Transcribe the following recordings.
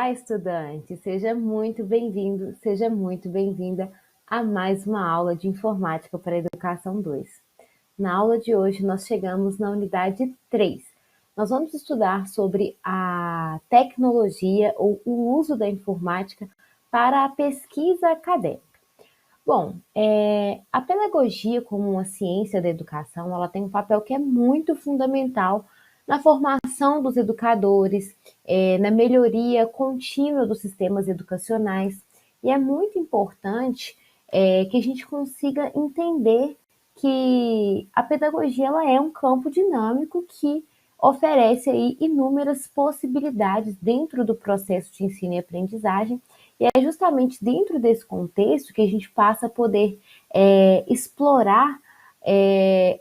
Olá, estudante! Seja muito bem-vindo, seja muito bem-vinda a mais uma aula de Informática para a Educação 2. Na aula de hoje, nós chegamos na unidade 3. Nós vamos estudar sobre a tecnologia ou o uso da informática para a pesquisa acadêmica. Bom, a pedagogia como uma ciência da educação, ela tem um papel que é muito fundamental na formação dos educadores, na melhoria contínua dos sistemas educacionais. E é muito importante que a gente consiga entender que a pedagogia ela é um campo dinâmico que oferece aí inúmeras possibilidades dentro do processo de ensino e aprendizagem, e é justamente dentro desse contexto que a gente passa a poder explorar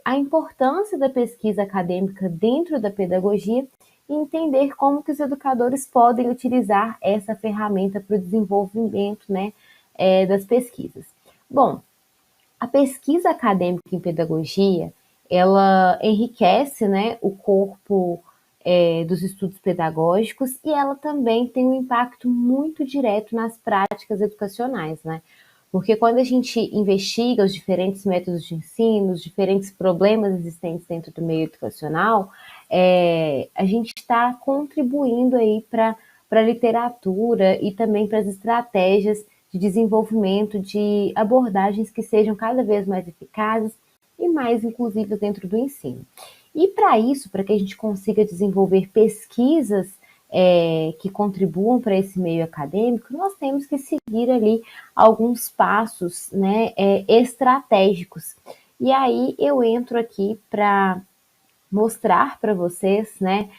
a importância da pesquisa acadêmica dentro da pedagogia e entender como que os educadores podem utilizar essa ferramenta para o desenvolvimento, né, das pesquisas. Bom, a pesquisa acadêmica em pedagogia, ela enriquece, né, o corpo dos estudos pedagógicos e ela também tem um impacto muito direto nas práticas educacionais, né? Porque quando a gente investiga os diferentes métodos de ensino, os diferentes problemas existentes dentro do meio educacional, a gente está contribuindo aí para a literatura e também para as estratégias de desenvolvimento de abordagens que sejam cada vez mais eficazes e mais inclusivas dentro do ensino. E para isso, para que a gente consiga desenvolver pesquisas que contribuam para esse meio acadêmico, nós temos que seguir ali alguns passos, né, estratégicos. E aí eu entro aqui para mostrar para vocês, né,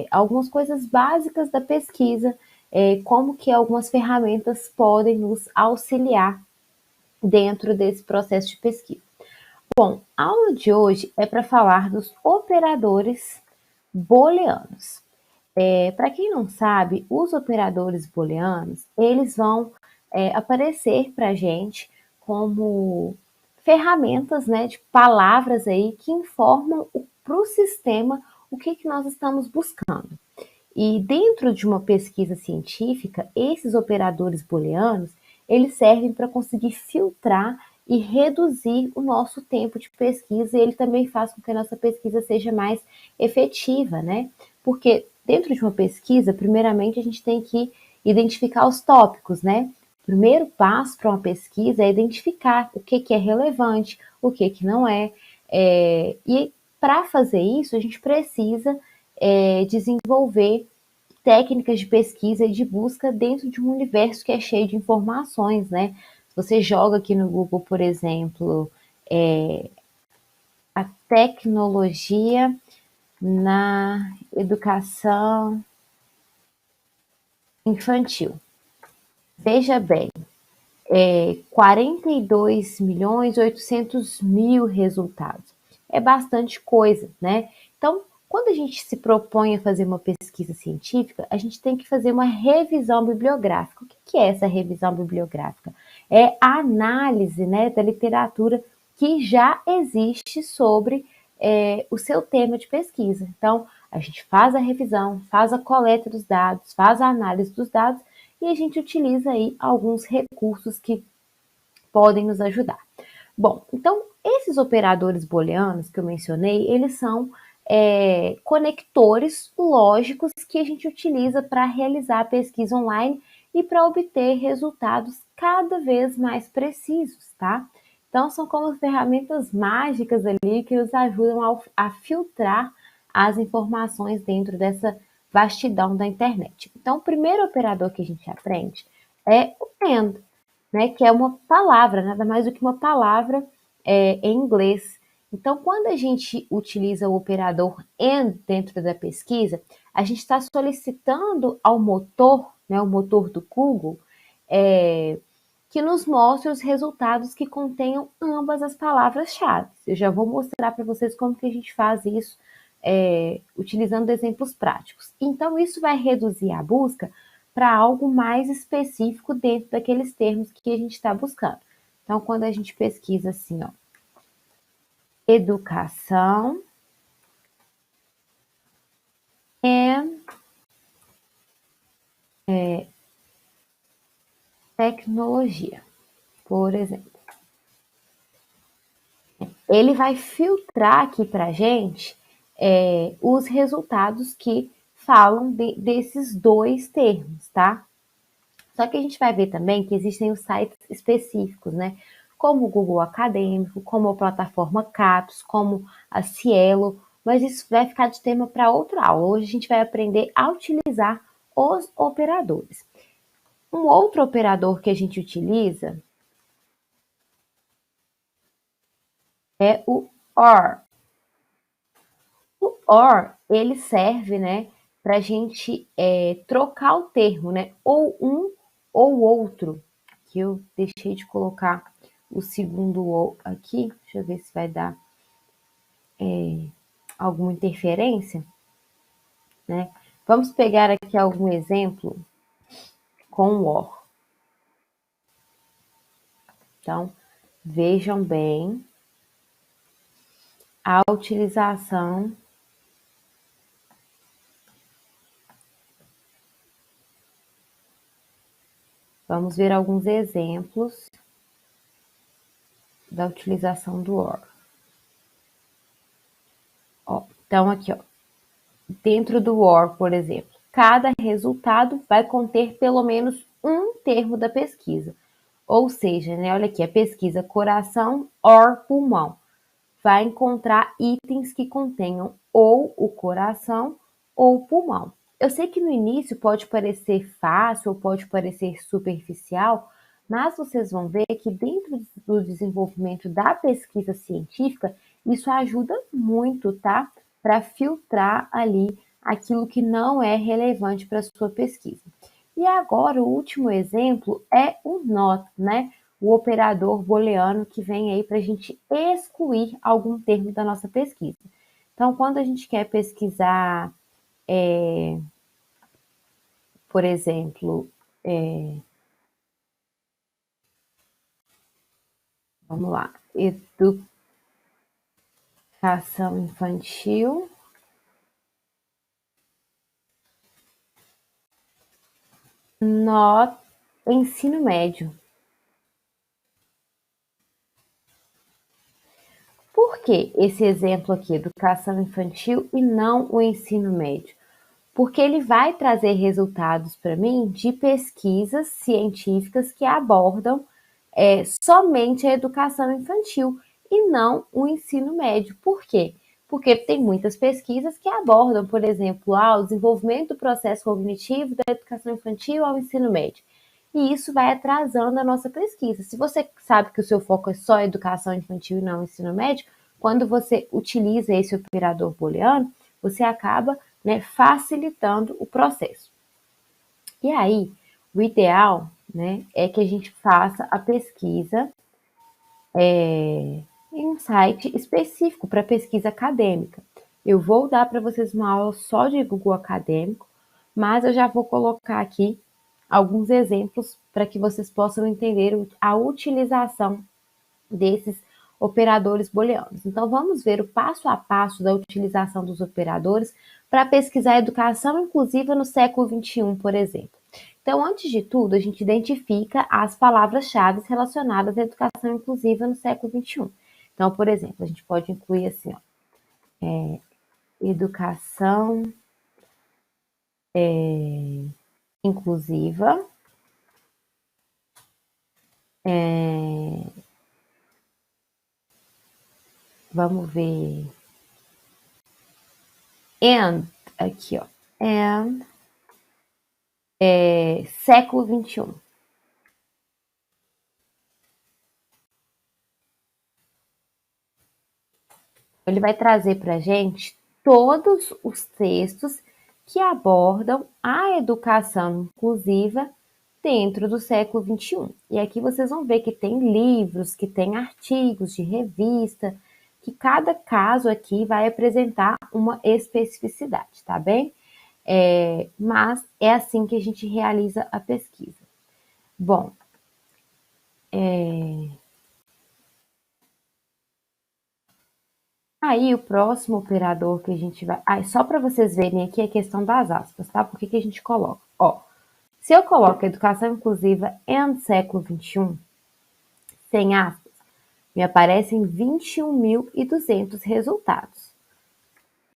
algumas coisas básicas da pesquisa, como que algumas ferramentas podem nos auxiliar dentro desse processo de pesquisa. Bom, a aula de hoje é para falar dos operadores booleanos. Para quem não sabe, os operadores booleanos, eles vão aparecer para a gente como ferramentas, né, de palavras aí que informam para o sistema o que nós estamos buscando. E dentro de uma pesquisa científica, esses operadores booleanos, eles servem para conseguir filtrar e reduzir o nosso tempo de pesquisa, e ele também faz com que a nossa pesquisa seja mais efetiva, né? Porque dentro de uma pesquisa, primeiramente a gente tem que identificar os tópicos, né? O primeiro passo para uma pesquisa é identificar o que é relevante, o que não é. E para fazer isso, a gente precisa desenvolver técnicas de pesquisa e de busca dentro de um universo que é cheio de informações, né? Se você joga aqui no Google, por exemplo, a tecnologia na educação infantil. Veja bem, 42.800.000 resultados. É bastante coisa, né? Então, quando a gente se propõe a fazer uma pesquisa científica, a gente tem que fazer uma revisão bibliográfica. O que é essa revisão bibliográfica? É a análise, né, da literatura que já existe sobre o seu tema de pesquisa. Então, a gente faz a revisão, faz a coleta dos dados, faz a análise dos dados e a gente utiliza aí alguns recursos que podem nos ajudar. Bom, então esses operadores booleanos que eu mencionei, eles são conectores lógicos que a gente utiliza para realizar a pesquisa online e para obter resultados cada vez mais precisos, tá? Então são como ferramentas mágicas ali que nos ajudam a filtrar as informações dentro dessa vastidão da internet. Então o primeiro operador que a gente aprende é o AND, né, que é uma palavra, nada mais do que uma palavra em inglês. Então, quando a gente utiliza o operador AND dentro da pesquisa, a gente está solicitando ao motor, né, o motor do Google, que nos mostre os resultados que contenham ambas as palavras-chave. Eu já vou mostrar para vocês como que a gente faz isso utilizando exemplos práticos. Então, isso vai reduzir a busca para algo mais específico dentro daqueles termos que a gente está buscando. Então, quando a gente pesquisa assim, ó, educação e tecnologia, por exemplo. Ele vai filtrar aqui para a gente os resultados que falam desses dois termos, tá? Só que a gente vai ver também que existem os sites específicos, né? Como o Google Acadêmico, como a plataforma CAPES, como a Cielo, mas isso vai ficar de tema para outra aula. Hoje a gente vai aprender a utilizar os operadores. Um outro operador que a gente utiliza é o OR. O OR, ele serve, né, para a gente trocar o termo, né, ou um ou outro, que eu deixei de colocar o segundo O aqui, deixa eu ver se vai dar alguma interferência, né? Vamos pegar aqui algum exemplo com o OR. Então, vejam bem a utilização. Vamos ver alguns exemplos da utilização do OR. Ó, então, aqui, ó, dentro do OR, por exemplo, cada resultado vai conter pelo menos um termo da pesquisa. Ou seja, né, olha aqui, a pesquisa coração OR pulmão vai encontrar itens que contenham ou o coração ou o pulmão. Eu sei que no início pode parecer fácil ou pode parecer superficial, mas vocês vão ver que dentro do desenvolvimento da pesquisa científica, isso ajuda muito, tá? Para filtrar ali aquilo que não é relevante para a sua pesquisa. E agora, o último exemplo é o NOT, né? O operador booleano que vem aí para a gente excluir algum termo da nossa pesquisa. Então, quando a gente quer pesquisar, por exemplo, vamos lá, educação infantil, no ensino médio. Por que esse exemplo aqui, educação infantil e não o ensino médio? Porque ele vai trazer resultados para mim de pesquisas científicas que abordam somente a educação infantil e não o ensino médio. Por quê? Porque tem muitas pesquisas que abordam, por exemplo, o desenvolvimento do processo cognitivo da educação infantil ao ensino médio. E isso vai atrasando a nossa pesquisa. Se você sabe que o seu foco é só educação infantil e não ensino médio, quando você utiliza esse operador booleano, você acaba, né, facilitando o processo. E aí, o ideal, né, é que a gente faça a pesquisa em um site específico para pesquisa acadêmica. Eu vou dar para vocês uma aula só de Google Acadêmico, mas eu já vou colocar aqui alguns exemplos para que vocês possam entender a utilização desses operadores booleanos. Então, vamos ver o passo a passo da utilização dos operadores para pesquisar a educação inclusiva no século XXI, por exemplo. Então, antes de tudo, a gente identifica as palavras-chave relacionadas à educação inclusiva no século XXI. Então, por exemplo, a gente pode incluir assim, ó, educação inclusiva, vamos ver, and, aqui, ó, and, século XXI. Ele vai trazer para a gente todos os textos que abordam a educação inclusiva dentro do século XXI. E aqui vocês vão ver que tem livros, que tem artigos de revista, que cada caso aqui vai apresentar uma especificidade, tá bem? Mas é assim que a gente realiza a pesquisa. Bom, aí o próximo operador que a gente vai. Só para vocês verem aqui a questão das aspas, tá? Por que a gente coloca? Ó, Se eu coloco educação inclusiva e século XXI, sem aspas, me aparecem 21.200 resultados.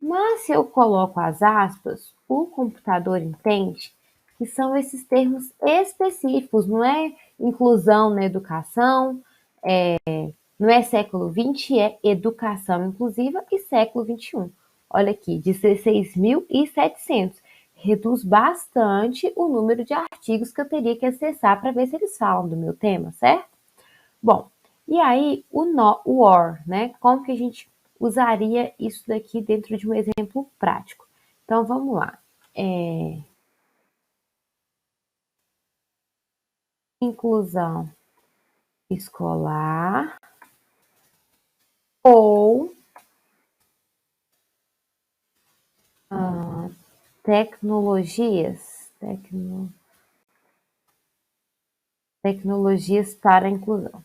Mas se eu coloco as aspas, o computador entende que são esses termos específicos, não é inclusão na educação, não é século XX, é educação inclusiva e século XXI. Olha aqui, 16.700. Reduz bastante o número de artigos que eu teria que acessar para ver se eles falam do meu tema, certo? Bom, e aí o OR, né? Como que a gente usaria isso daqui dentro de um exemplo prático? Então vamos lá. Inclusão escolar ou tecnologias, tecnologias para a inclusão.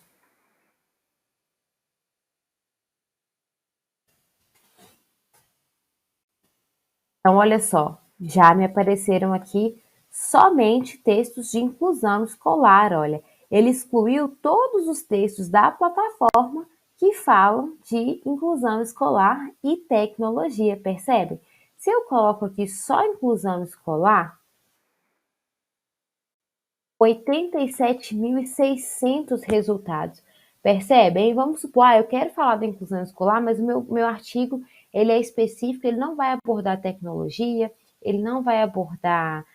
Então, olha só, já me apareceram aqui somente textos de inclusão escolar, olha. Ele excluiu todos os textos da plataforma que falam de inclusão escolar e tecnologia, percebe? Se eu coloco aqui só inclusão escolar, 87.600 resultados. Percebem? Vamos supor, eu quero falar da inclusão escolar, mas o meu artigo ele é específico, ele não vai abordar tecnologia, ele não vai abordar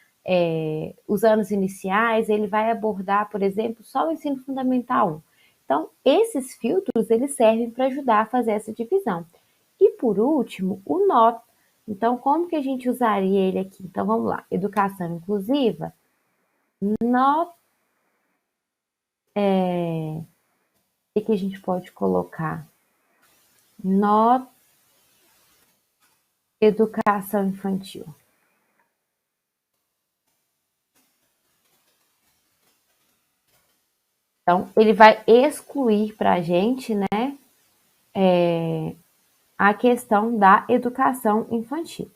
os anos iniciais, ele vai abordar, por exemplo, só o ensino fundamental 1. Então, esses filtros, eles servem para ajudar a fazer essa divisão. E, por último, o NOT. Então, como que a gente usaria ele aqui? Então, vamos lá. Educação inclusiva, NOT o que a gente pode colocar? Not educação infantil. Então, ele vai excluir para a gente, né, a questão da educação infantil.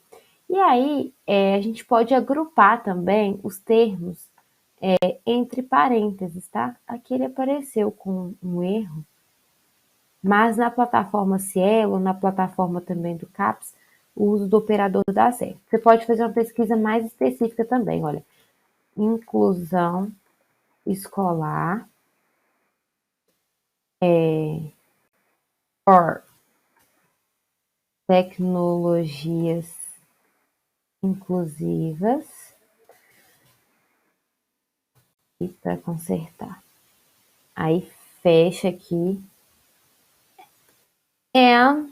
E aí, a gente pode agrupar também os termos entre parênteses, tá? Aqui ele apareceu com um erro, mas na plataforma Cielo, na plataforma também do CAPES, o uso do operador dá certo. Você pode fazer uma pesquisa mais específica também, olha. Inclusão escolar or tecnologias inclusivas e para consertar. Aí fecha aqui and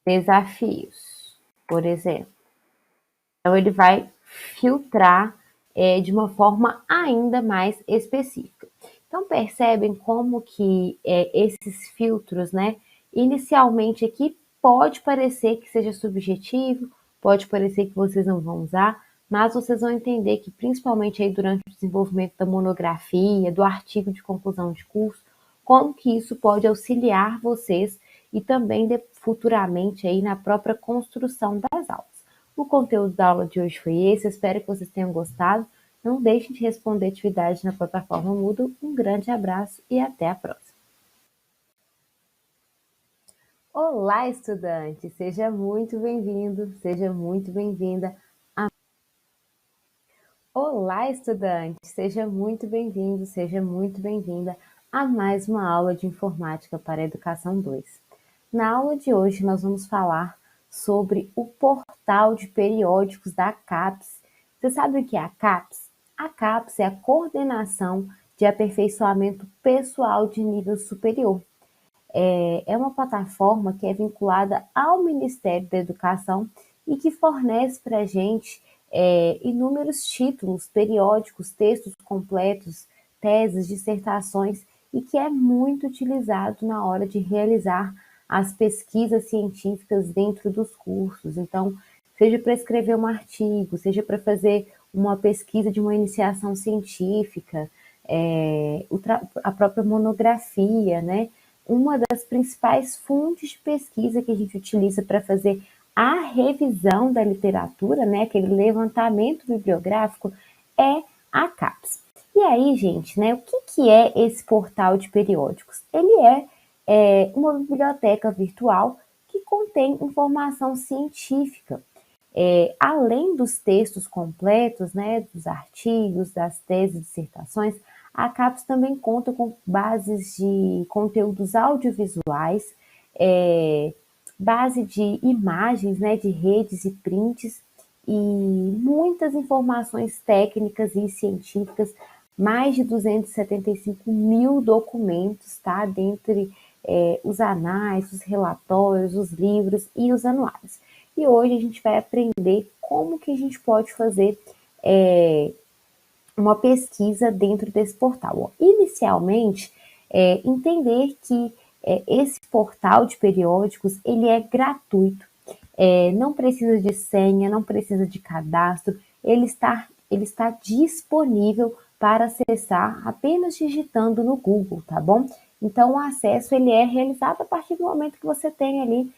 desafios, por exemplo. Então ele vai filtrar de uma forma ainda mais específica. Então percebem como que esses filtros, né? Inicialmente aqui pode parecer que seja subjetivo, pode parecer que vocês não vão usar, mas vocês vão entender que principalmente aí durante o desenvolvimento da monografia, do artigo de conclusão de curso, como que isso pode auxiliar vocês e também futuramente aí na própria construção das aulas. O conteúdo da aula de hoje foi esse, espero que vocês tenham gostado. Não deixem de responder atividades na plataforma Moodle. Um grande abraço e até a próxima. Olá, estudante! Seja muito bem-vindo, seja muito bem-vinda. Olá, estudante! Seja muito bem-vindo, seja muito bem-vinda a mais uma aula de Informática para a Educação 2. Na aula de hoje, nós vamos falar sobre o portal de periódicos da CAPES. Você sabe o que é a CAPES? A CAPES é a Coordenação de Aperfeiçoamento Pessoal de Nível Superior. É uma plataforma que é vinculada ao Ministério da Educação e que fornece para a gente inúmeros títulos, periódicos, textos completos, teses, dissertações, e que é muito utilizado na hora de realizar as pesquisas científicas dentro dos cursos. Então, seja para escrever um artigo, seja para fazer uma pesquisa de uma iniciação científica, a própria monografia, né? Uma das principais fontes de pesquisa que a gente utiliza para fazer a revisão da literatura, né, aquele levantamento bibliográfico, é a CAPES. E aí, gente, né, o que é esse portal de periódicos? Ele é uma biblioteca virtual que contém informação científica, além dos textos completos, né, dos artigos, das teses, dissertações. A CAPES também conta com bases de conteúdos audiovisuais, base de imagens, né, de redes e prints, e muitas informações técnicas e científicas, mais de 275 mil documentos, tá? Dentre os anais, os relatórios, os livros e os anuários. E hoje a gente vai aprender como que a gente pode fazer uma pesquisa dentro desse portal. Inicialmente, entender que esse portal de periódicos ele é gratuito, não precisa de senha, não precisa de cadastro, ele está disponível para acessar apenas digitando no Google, tá bom? Então o acesso ele é realizado a partir do momento que você tem ali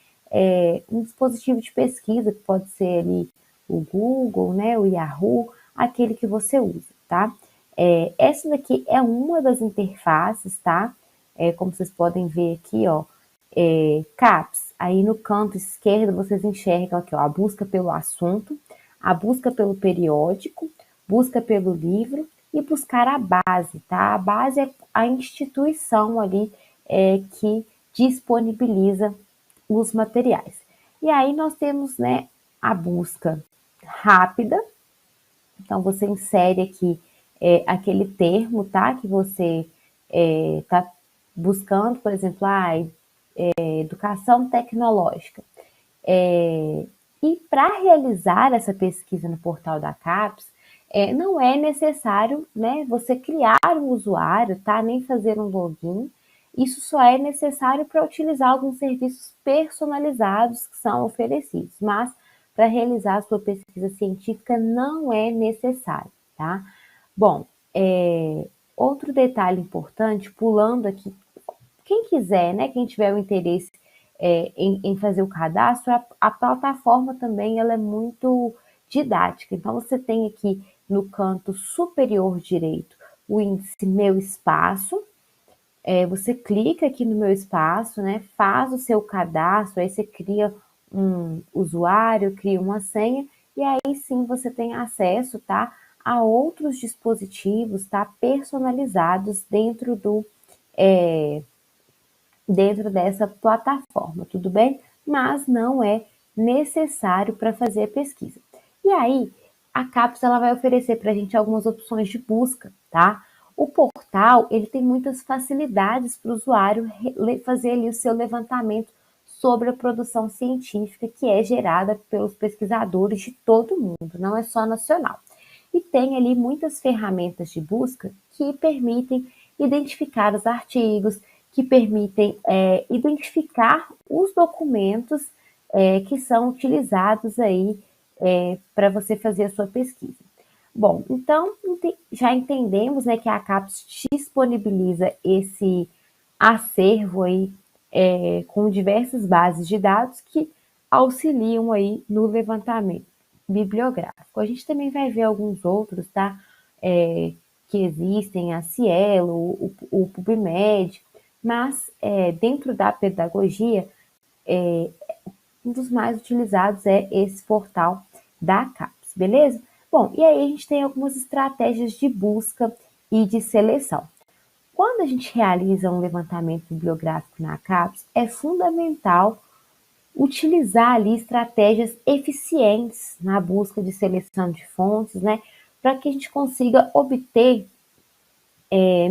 um dispositivo de pesquisa, que pode ser ali o Google, né, o Yahoo, aquele que você usa, tá? Essa daqui é uma das interfaces, tá? Como vocês podem ver aqui, ó, CAPS, aí no canto esquerdo vocês enxergam aqui, ó, a busca pelo assunto, a busca pelo periódico, busca pelo livro e buscar a base, tá? A base é a instituição ali que disponibiliza os materiais. E aí nós temos, né, a busca rápida. Então você insere aqui aquele termo, tá? Que você está buscando, por exemplo, educação tecnológica. E para realizar essa pesquisa no portal da CAPES, não é necessário, né, você criar um usuário, tá? Nem fazer um login. Isso só é necessário para utilizar alguns serviços personalizados que são oferecidos, mas para realizar a sua pesquisa científica não é necessário, tá? Bom, outro detalhe importante, pulando aqui, quem quiser, né, quem tiver o interesse em fazer o cadastro, a plataforma também ela é muito didática. Então, você tem aqui no canto superior direito o índice Meu Espaço. Você clica aqui no Meu Espaço, né, faz o seu cadastro, aí você cria um usuário, cria uma senha, e aí sim você tem acesso, tá, a outros dispositivos, tá, personalizados dentro dessa plataforma, tudo bem? Mas não é necessário para fazer a pesquisa. E aí, a CAPES ela vai oferecer para a gente algumas opções de busca, tá? O portal ele tem muitas facilidades para o usuário fazer ali o seu levantamento sobre a produção científica que é gerada pelos pesquisadores de todo o mundo, não é só nacional. E tem ali muitas ferramentas de busca que permitem identificar os artigos, que permitem identificar os documentos que são utilizados aí para você fazer a sua pesquisa. Bom, então já entendemos, né, que a CAPES disponibiliza esse acervo aí com diversas bases de dados que auxiliam aí no levantamento bibliográfico. A gente também vai ver alguns outros, tá? Que existem, a Cielo, o PubMed, mas dentro da pedagogia, um dos mais utilizados é esse portal da CAPES, beleza? Bom, e aí a gente tem algumas estratégias de busca e de seleção. Quando a gente realiza um levantamento bibliográfico na CAPES, é fundamental utilizar ali estratégias eficientes na busca de seleção de fontes, né, para que a gente consiga obter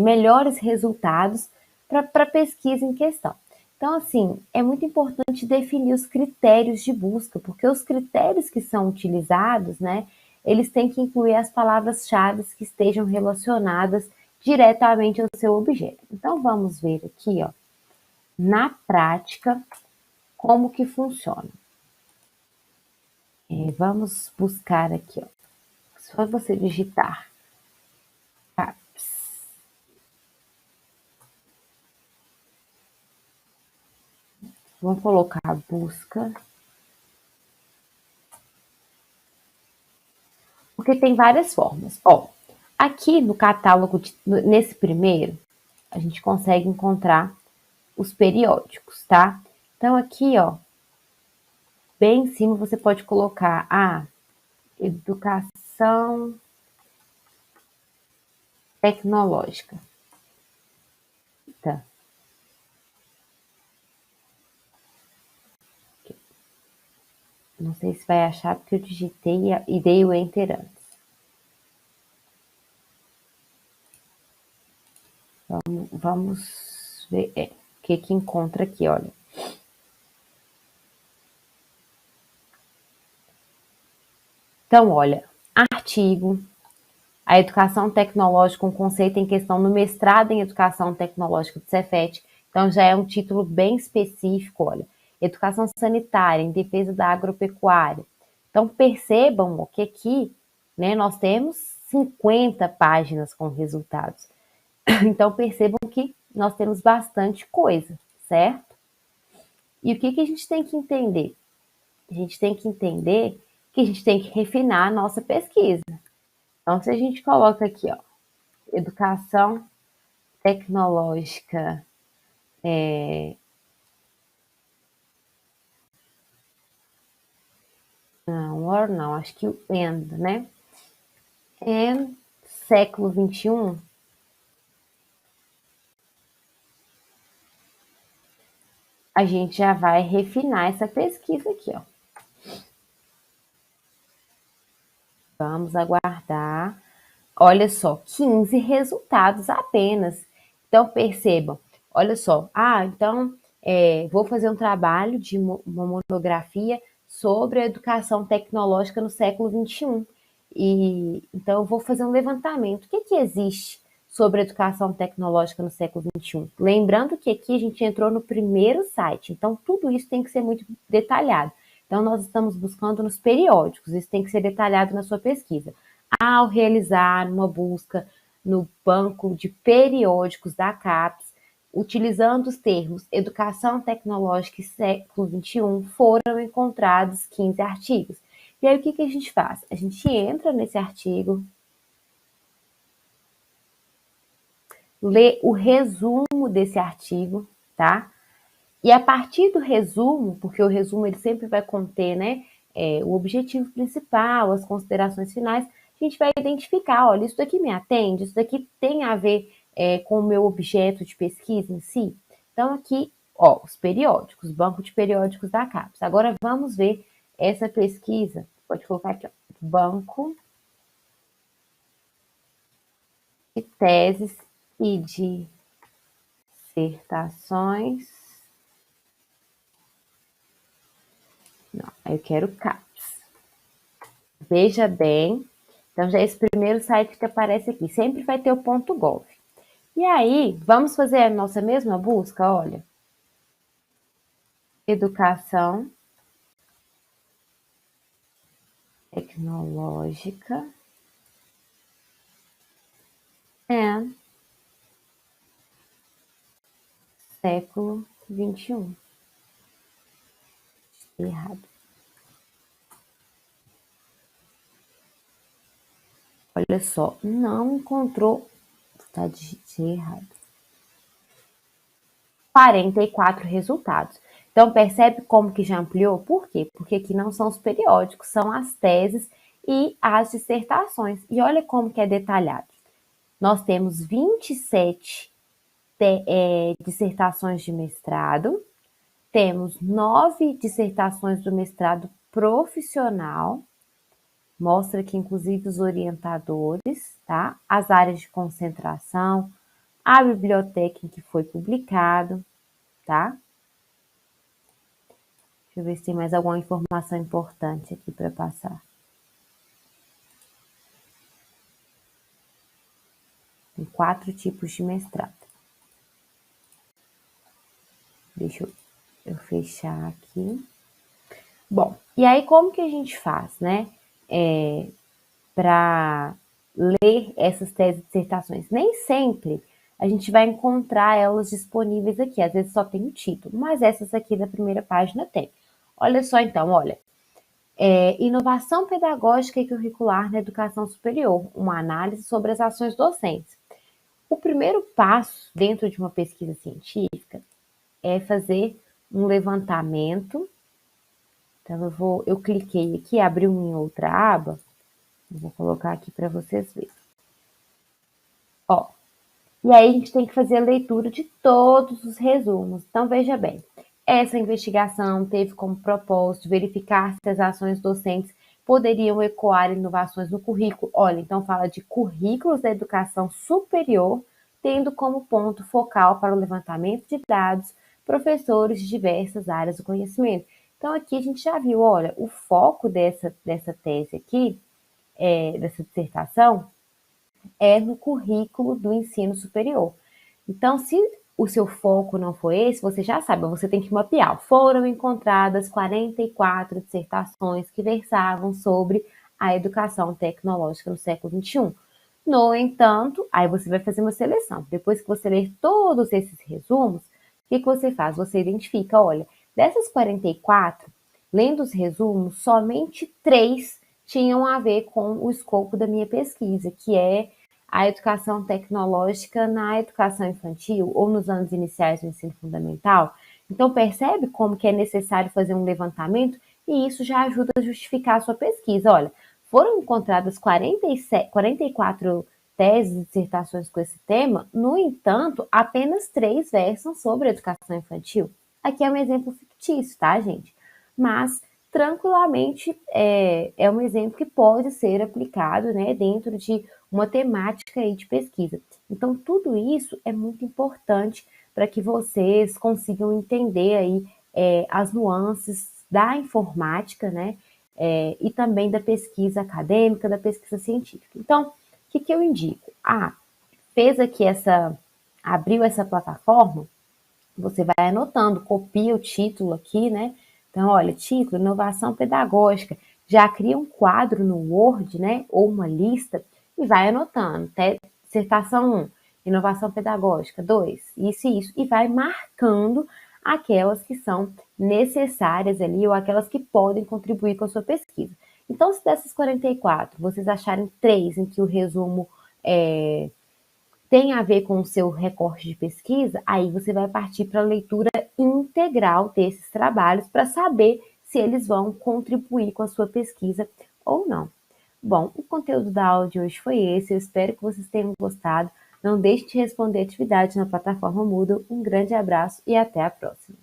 melhores resultados para a pesquisa em questão. Então, assim, é muito importante definir os critérios de busca, porque os critérios que são utilizados, né, eles têm que incluir as palavras-chave que estejam relacionadas diretamente ao seu objeto. Então, vamos ver aqui, ó, na prática, como que funciona. Vamos buscar aqui, ó. Só você digitar CAPES. Vamos colocar a busca. Porque tem várias formas. Ó, aqui no catálogo, nesse primeiro, a gente consegue encontrar os periódicos, tá? Então aqui, ó, bem em cima você pode colocar a educação tecnológica. Tá. Não sei se vai achar porque eu digitei e dei o enter antes. Vamos ver o que encontra aqui, olha. Então, olha, artigo, a educação tecnológica, um conceito em questão no mestrado em educação tecnológica do Cefet. Então, já é um título bem específico, olha. Educação sanitária, em defesa da agropecuária. Então, percebam que aqui, né, nós temos 50 páginas com resultados. Então, percebam que nós temos bastante coisa, certo? E o que a gente tem que entender? A gente tem que entender que a gente tem que refinar a nossa pesquisa. Então, se a gente coloca aqui, ó, educação tecnológica, não, acho que o END, né? END, século XXI, a gente já vai refinar essa pesquisa aqui, ó. Vamos aguardar. Olha só, 15 resultados apenas. Então, percebam, olha só, então vou fazer um trabalho de uma monografia sobre a educação tecnológica no século XXI. E então eu vou fazer um levantamento. O que existe sobre a educação tecnológica no século XXI? Lembrando que aqui a gente entrou no primeiro site, então tudo isso tem que ser muito detalhado. Então, nós estamos buscando nos periódicos, isso tem que ser detalhado na sua pesquisa. Ao realizar uma busca no banco de periódicos da CAPES, utilizando os termos educação tecnológica e século XXI, foram encontrados 15 artigos. E aí, o que a gente faz? A gente entra nesse artigo, lê o resumo desse artigo, tá? E a partir do resumo, porque o resumo ele sempre vai conter, né, o objetivo principal, as considerações finais, a gente vai identificar, olha, isso daqui me atende, isso daqui tem a ver com o meu objeto de pesquisa em si. Então, aqui, ó, os periódicos, banco de periódicos da CAPES. Agora, vamos ver essa pesquisa. Pode colocar aqui, ó, banco de teses e de dissertações. Não, eu quero CAPES. Veja bem, então já é esse primeiro site que aparece aqui, sempre vai ter o ponto .gov. E aí, vamos fazer a nossa mesma busca, olha. Educação tecnológica e século XXI. Errado. Olha só, não encontrou, tá digitando errado. 44 resultados. Então, percebe como que já ampliou? Por quê? Porque aqui não são os periódicos, são as teses e as dissertações. E olha como que é detalhado. Nós temos 27 dissertações de mestrado, temos 9 dissertações do mestrado profissional, mostra que inclusive os orientadores, tá? As áreas de concentração, a biblioteca em que foi publicado, tá? Deixa eu ver se tem mais alguma informação importante aqui para passar. Tem 4 tipos de mestrado. Deixa eu fechar aqui. Bom, e aí como que a gente faz, né? Para ler essas teses e dissertações. Nem sempre a gente vai encontrar elas disponíveis aqui, às vezes só tem o título, mas essas aqui da primeira página tem. Olha só então, olha, Inovação pedagógica e curricular na educação superior, uma análise sobre as ações docentes. O primeiro passo dentro de uma pesquisa científica é fazer um levantamento. Então eu cliquei aqui, abriu em outra aba, vou colocar aqui para vocês verem. Ó, e aí a gente tem que fazer a leitura de todos os resumos. Então veja bem, essa investigação teve como propósito verificar se as ações docentes poderiam ecoar inovações no currículo. Olha, então fala de currículos da educação superior, tendo como ponto focal para o levantamento de dados professores de diversas áreas do conhecimento. Então aqui a gente já viu, olha, o foco dessa tese aqui, dessa dissertação, é no currículo do ensino superior. Então, se o seu foco não for esse, você já sabe, você tem que mapear. Foram encontradas 44 dissertações que versavam sobre a educação tecnológica no século XXI. No entanto, aí você vai fazer uma seleção. Depois que você ler todos esses resumos, o que você faz? Você identifica, olha, dessas 44, lendo os resumos, somente 3 tinham a ver com o escopo da minha pesquisa, que é a educação tecnológica na educação infantil ou nos anos iniciais do ensino fundamental. Então, percebe como que é necessário fazer um levantamento e isso já ajuda a justificar a sua pesquisa. Olha, foram encontradas 44 teses e dissertações com esse tema, no entanto, apenas 3 versam sobre educação infantil. Aqui é um exemplo fictício, tá, gente? Mas tranquilamente é um exemplo que pode ser aplicado, né, dentro de uma temática aí de pesquisa. Então, tudo isso é muito importante para que vocês consigam entender aí as nuances da informática, né, e também da pesquisa acadêmica, da pesquisa científica. Então, o que eu indico? Fez aqui abriu essa plataforma, você vai anotando, copia o título aqui, né? Então, olha, título, inovação pedagógica. Já cria um quadro no Word, né? Ou uma lista e vai anotando. Dissertação 1, inovação pedagógica 2, isso e isso. E vai marcando aquelas que são necessárias ali ou aquelas que podem contribuir com a sua pesquisa. Então, se dessas 44, vocês acharem 3 em que o resumo tem a ver com o seu recorte de pesquisa, aí você vai partir para a leitura integral desses trabalhos para saber se eles vão contribuir com a sua pesquisa ou não. Bom, o conteúdo da aula de hoje foi esse, eu espero que vocês tenham gostado. Não deixe de responder atividades na plataforma Moodle. Um grande abraço e até a próxima.